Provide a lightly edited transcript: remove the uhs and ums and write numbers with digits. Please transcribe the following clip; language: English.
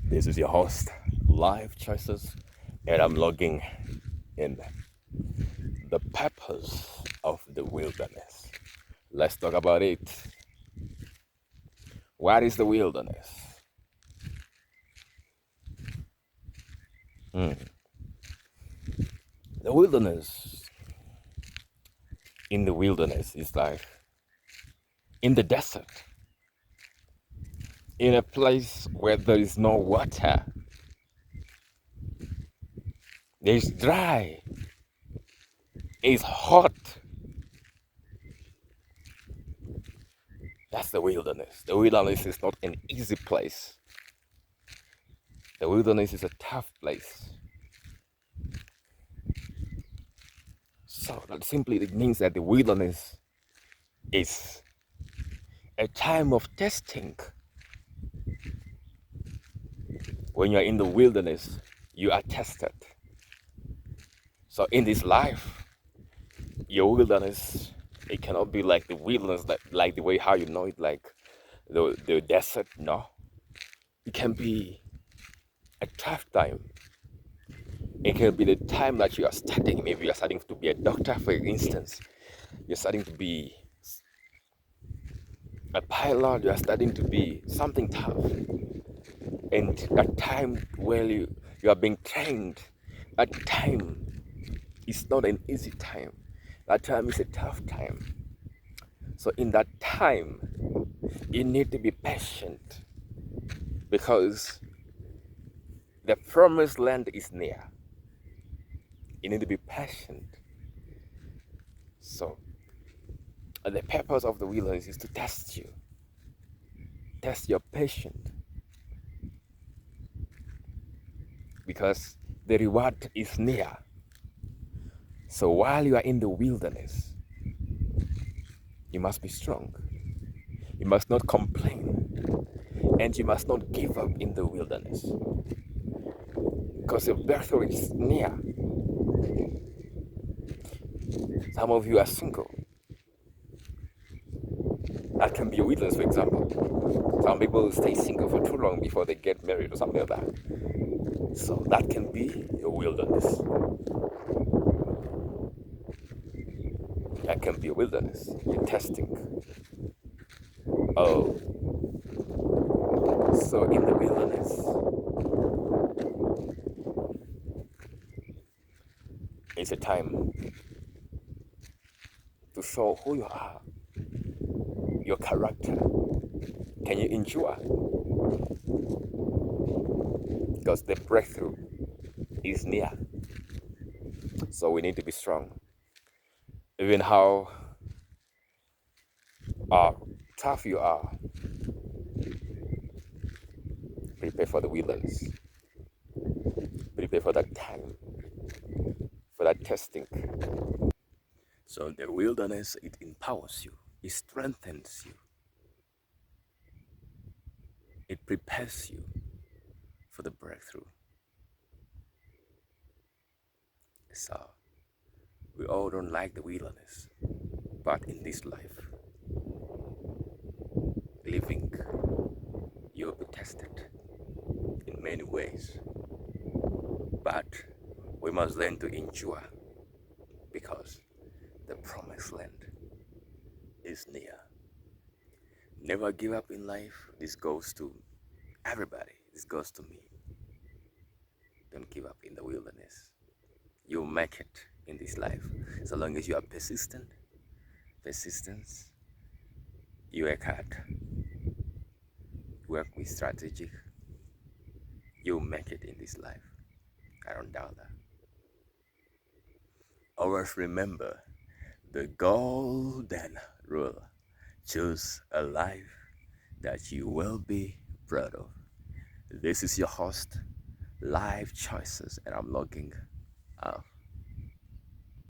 This is your host, Life Choices, and I'm logging in the purpose of the wilderness. Let's talk about it. What is the wilderness? Hmm. The wilderness, in the wilderness, is like in the desert, in a place where there is no water. It's dry, it's hot. That's the wilderness. The wilderness is not an easy place. The wilderness is a tough place. So that simply it means that the wilderness is a time of testing. When you're in the wilderness, you are tested. So in this life, your wilderness, it cannot be like the wilderness, like the way how you know it, like the desert. No, it can be a tough time. It can be the time that you are studying. Maybe you are studying to be a doctor, for instance. You're studying to be a pilot. You are studying to be something tough. And that time where you are being trained, that time is not an easy time. That time is a tough time. So in that time, you need to be patient because the promised land is near. You need to be patient. So the purpose of the wilderness is to test you, test your patience, because the reward is near. So while you are in the wilderness, you must be strong. You must not complain, and you must not give up in the wilderness, because your breakthrough is near. Some of you are single. That can be a wilderness, for example. Some people stay single for too long before they get married or something like that. So that can be a wilderness. That can be a wilderness. You're testing. Oh, so in the wilderness, it's a time to show who you are, your character. Can you endure? Because the breakthrough is near. So we need to be strong. Even how tough you are, prepare for the wilderness. Prepare for that time, for that testing. So the wilderness, it empowers you, it strengthens you, it prepares you for the breakthrough. So we all don't like the wilderness, but in this life, living, you'll be tested in many ways. But we must learn to endure because the promised land is near. Never give up in life. This goes to everybody. This goes to me. Don't give up in the wilderness. You'll make it in this life. So long as you are persistent, persistence, you work hard, work with strategy, you'll make it in this life. I don't doubt that. Always remember the golden rule. Choose a life that you will be proud of. This is your host, Life Choices, and I'm logging out.